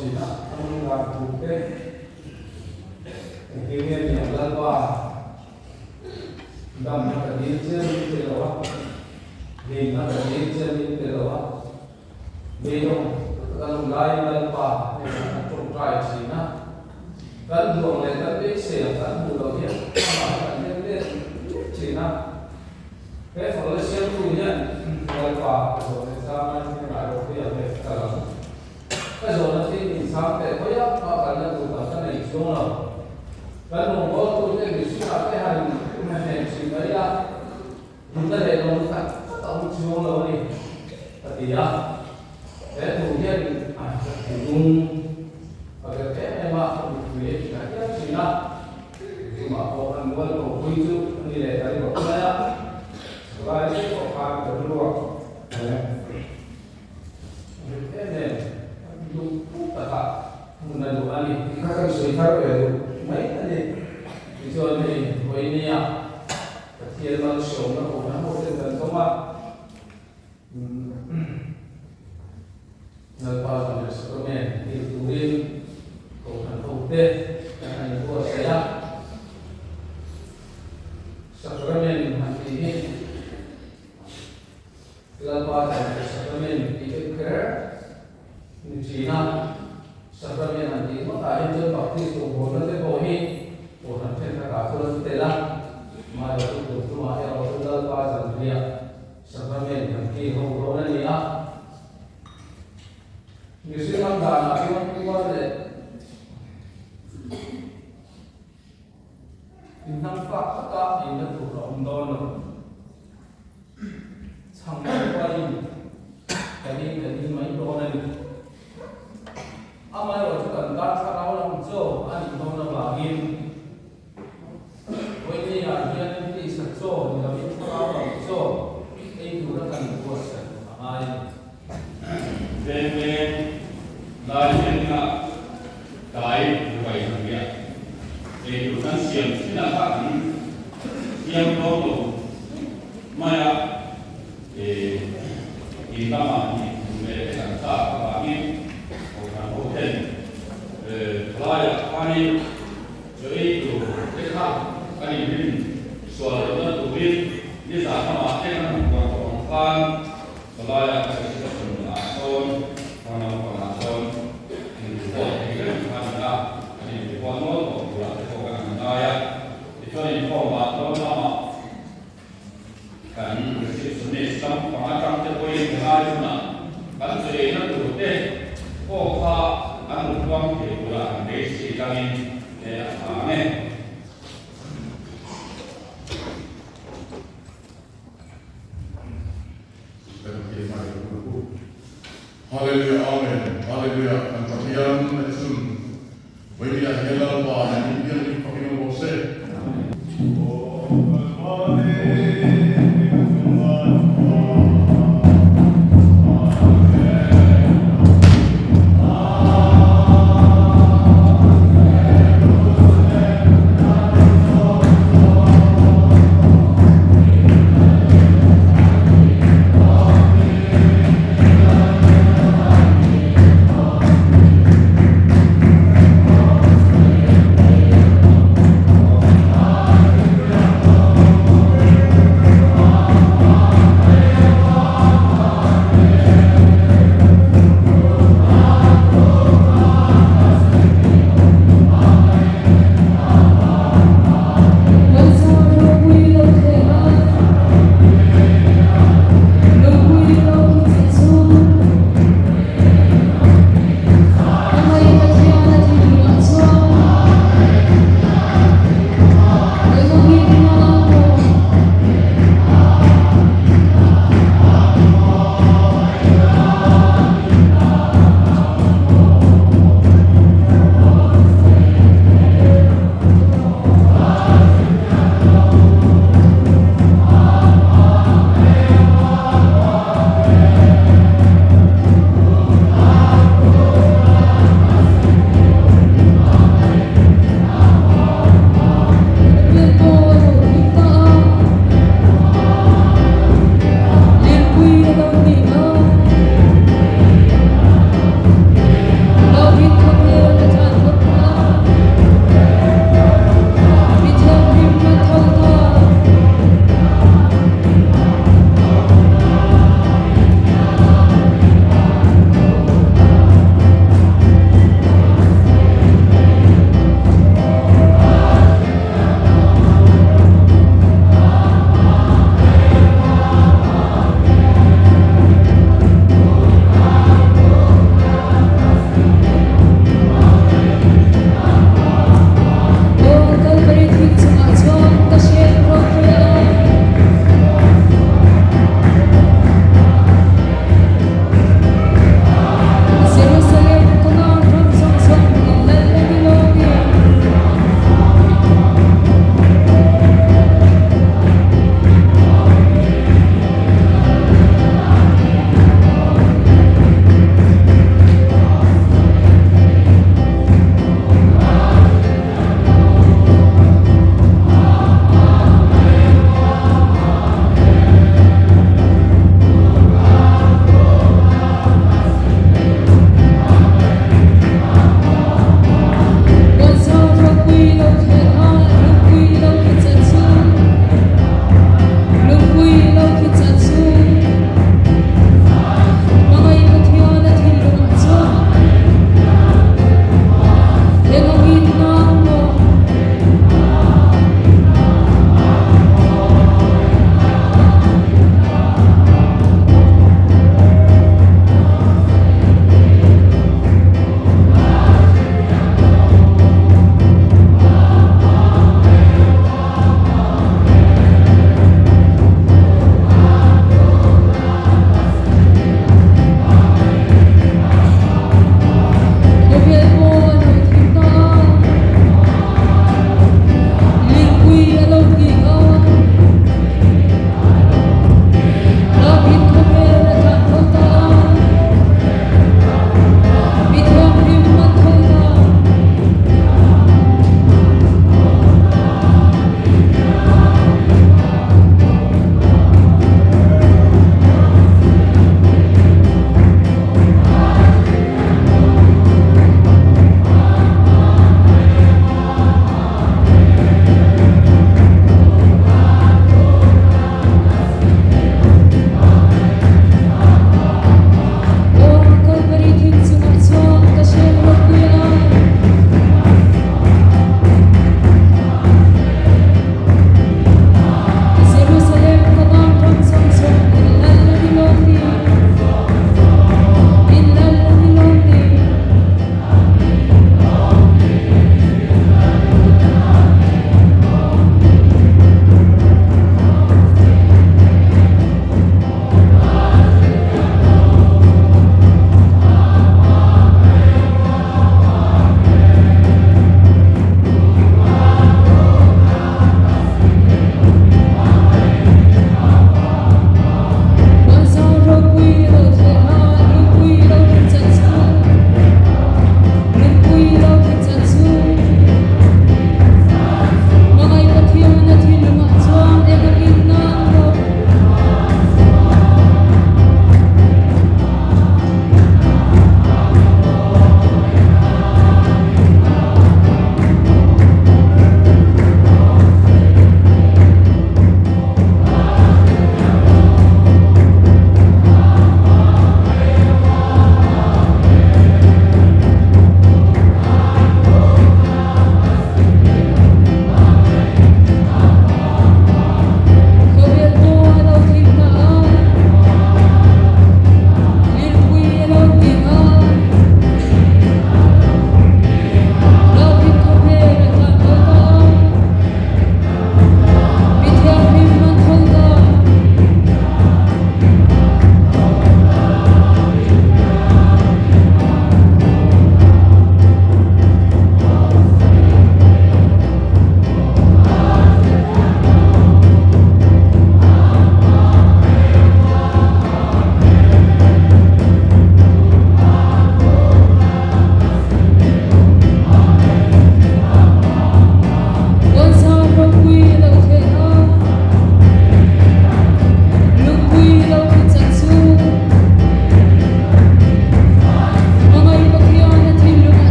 chỉ là không làm cụ cái kinh nghiệm nhận ra qua đâm nó đi chân đi đâu đi nó đi chân đi đâu đi đâu gần gai gần qua trồng trái chỉ na gần ruộng này gần biết xẻ gần bù đầu tiên mà gần biết chỉ na cái phần là xem tu nhân gần qua rồi sao mà cái lại đầu tiên là cái cái rồi nó thì mình sáng để có áp mà gần là tụi cái này xuống rồi gần ruộng có tôi cái việc suy cái hành này chỉ mấy là chúng ta để nó sạch tổng xuống rồi đi thì để tu nhân dùng và cái này mà không được việc là cái gì đó mà có anh quan có quy chú như này cái một cái á và cái có phàm được luôn cái này dùng tất cả một lần một anh thì các cái suy thoái về mấy cái gì thì cho nên với nia thiên văn sống nó cũng là một cái tần số mà nơi bao giờ được sự men thì tu viên cũng thành công tên thành của sẽ là sakramen hati là bao giờ sakramen thì cái như China sakramen hati nó tại hiện trường bậc thầy của nó cái bộ hi của thành trên cả phương tây lan mà được tu mà theo là bao giờ thì sakramen hati không có nên gì như thế làm đàn là cái quan đấy in năng pháp tất cả in năng thủ động đó rồi sang qua đi mấy đồ này mà rồi chúng cần đắt sao đâu làm chỗ anh không làm bảo hiểm với đi là hiện đi sản xuất thì là biết sao làm chỗ anh thủ nó cần của sản ai về là hiện là cái vậy là việc để chúng ta xem thế là các em có một mai để ta mà về sản xuất các bạn em còn có thể lại anh với đủ cái khác anh mình xóa được đủ biết như giả các bạn em còn còn lại là cái sự là son còn son thì có cái phần là thì có nó có là có cái này thì cho nên có mà nó là kan sự sunni sam pangakam te koi ngai na kan se na tu te ko kha an ruang ke pura de si kami ne amen Hallelujah, amen. Hallelujah. And Tafiyan Etzum. When we are here, Lord, and we are talking about say.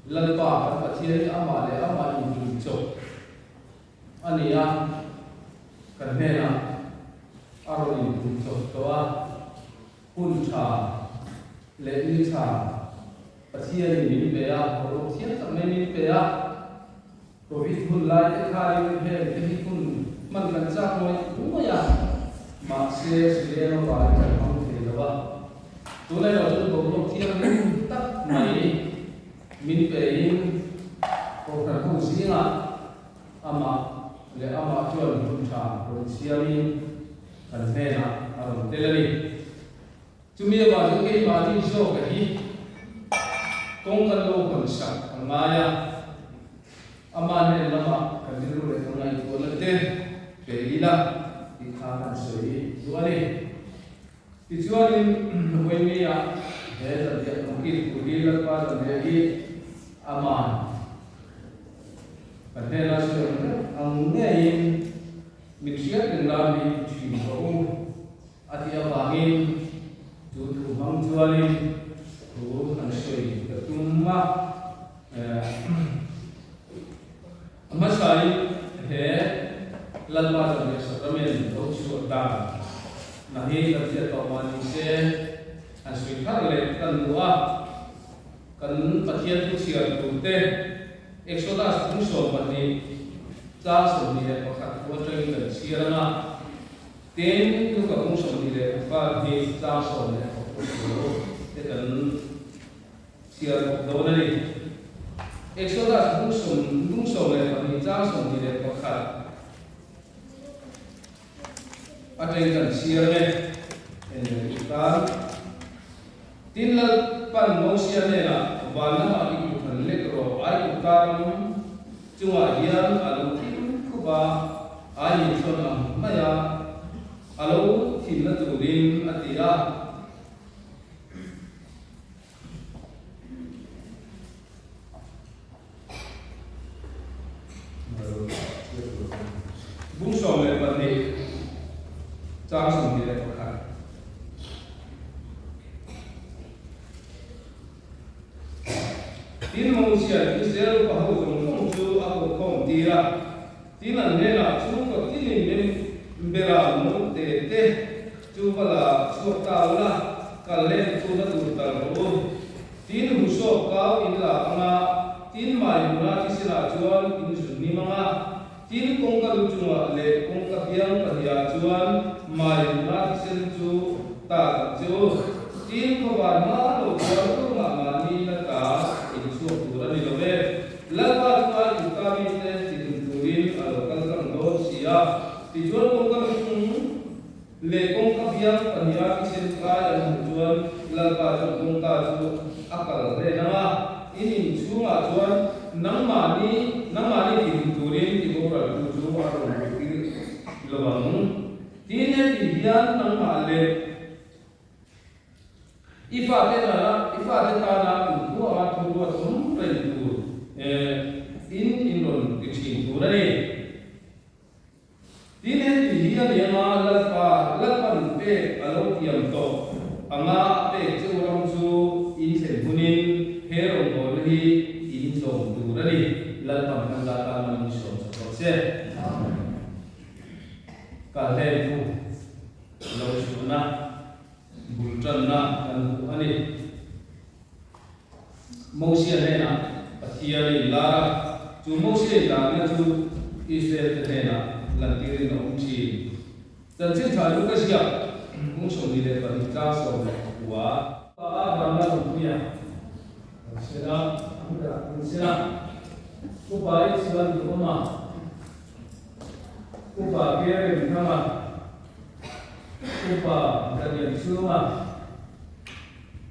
lalpa kan pathian ama le ama in chok ania kan hena aro in chok towa hun tha le ni tha pathian ni be ya ro thian tak ni be ya to hi hun lai te khai he te hi hun man kan cha moi ya ma se no ba ka hong the la ba tu lai lo tu bo thian tak mai min pe in ko ka ku singa ama le ama chuan hun tha ro siamin kan hena aro telani chumi ba ju ke ba ti so ka hi kong kan lo kan sak maya ama ne lama kan diru le ngai ko la te pe ila ti kha kan soi duani ti chuanin hoi me ya he da ya ki ku ri la pa da ne hi ama kan he la so ang ngai min sia den la mi chi ko ati abangin tu tu mang chuanin tu kan soi da tumma masai he lalpa jane satamen do chu da na hi la tia to mani se an sui khar le kan nuwa kan pathian tu sia tu te exodus tu so pani cha so ni le pakhat ko teng kan sia na ten tu ka kong so ni le pa ni cha so le ko te kan sia do na ni Exodus bung song le pani cha song ni le pakhat ateng kan sia le en ta tin la pan mo sia le la wal na ma ki kan le ro ai ku ta chunga hian alu tin ku ba ai thon am ma ya alo thin na tu rin atia bung song le pani cha song ni le pakhat tin mo sia Israel pa ho jong chu a ko khom tira tin an ne la chu ko tin ni men bera mo te te chu bala chu ta la ka le chu na tu ta ro tin hu so ka in la anga tin mai mura ti sila chuan in su ni manga tin kong ka lu chunga le kong ka piang ka ya chuan mai mura ti sen chu ta chu tin ko ba ma lo chuan ko ma ma ni na ka in su tu ra ni lo ve la ba chuan in ka mi te tin tu rin a lo kal kang do sia ti chuan kong ka chung le kong ka piang ka ya ti sen ka an chuan la ba chu kong ka chu akal re na ini chunga chuan nangmani tin turin ti bora tu chu aro ki lawang tine ti hian nangma le ifa te ta na tu a tu wa tum pen tu in ron ki chin tu ra ni tine ti hian ya ma lalpa pe alo tiam to anga pe chu ram chu in sen hunin herong ko hi in song tu ra ni lal pam kan la ta man song so se ka le tu lo chu na bul tran na kan ani mo sia le na pathia le la chu mo sia la na chu Israel te na lan ti ri no chi chan chen tha lu ka sia mo song ni le pa ni ta so le wa a ba na lu ya sera sera kupai silan duma kupa kere nama kupa dari suma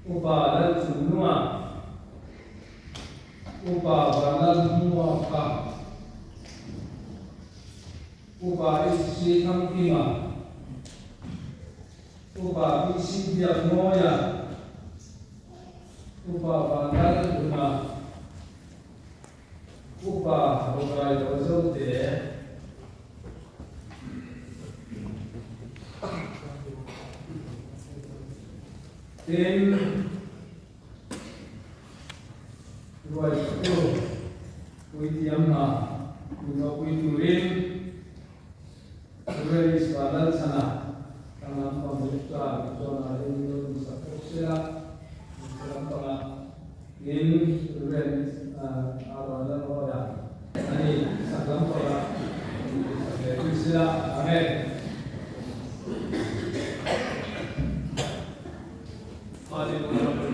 kupa dan suma kupa balan semua ka kupa isi kamtima kupa isi dia moya kupa balan duma kupa rogai dozol te ten Rồi quý vị em là quý turin Turin Isbalan sana Tangan pemerintah Zona Indonesia Sila Tangan in Turin Awalan Oya Ini Sagam Oya Sila Amen Hãy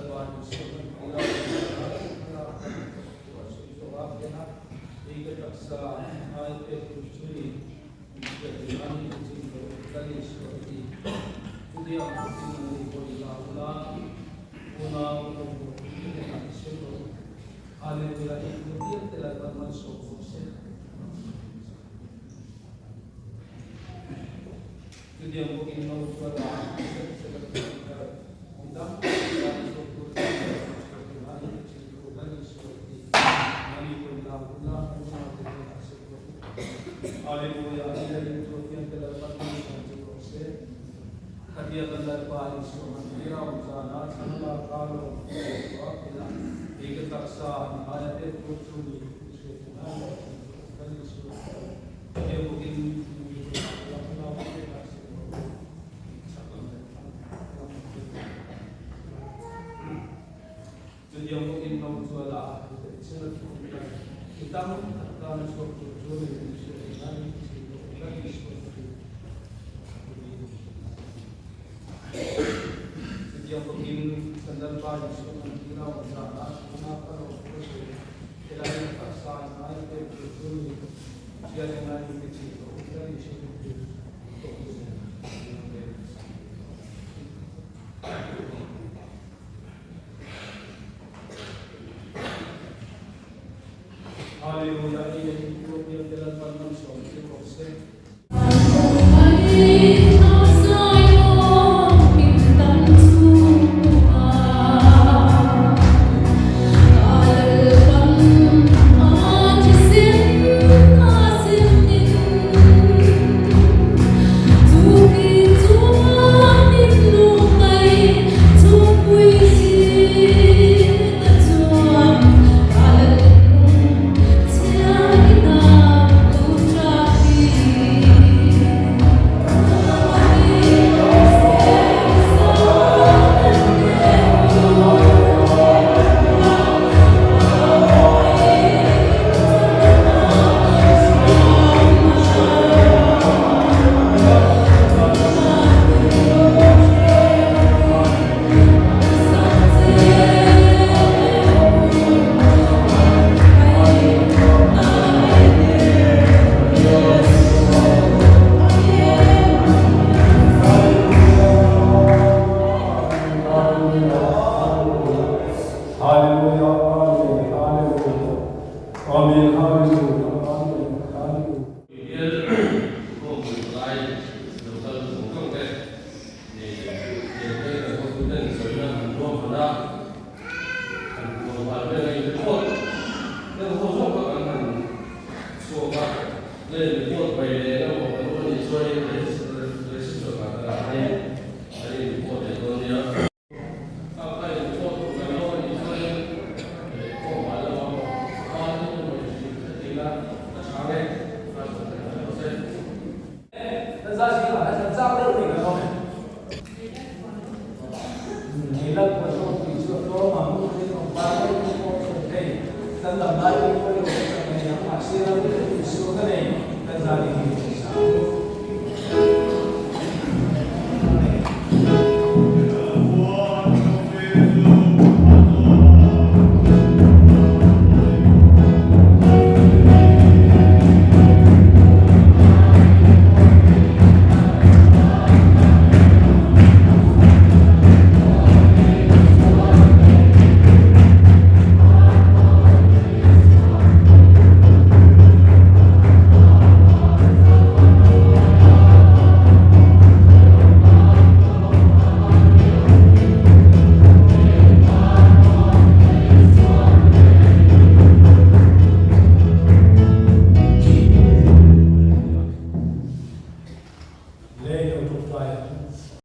subscribe cho kênh Ghiền Mì Gõ để không bỏ lỡ những video hấp dẫn.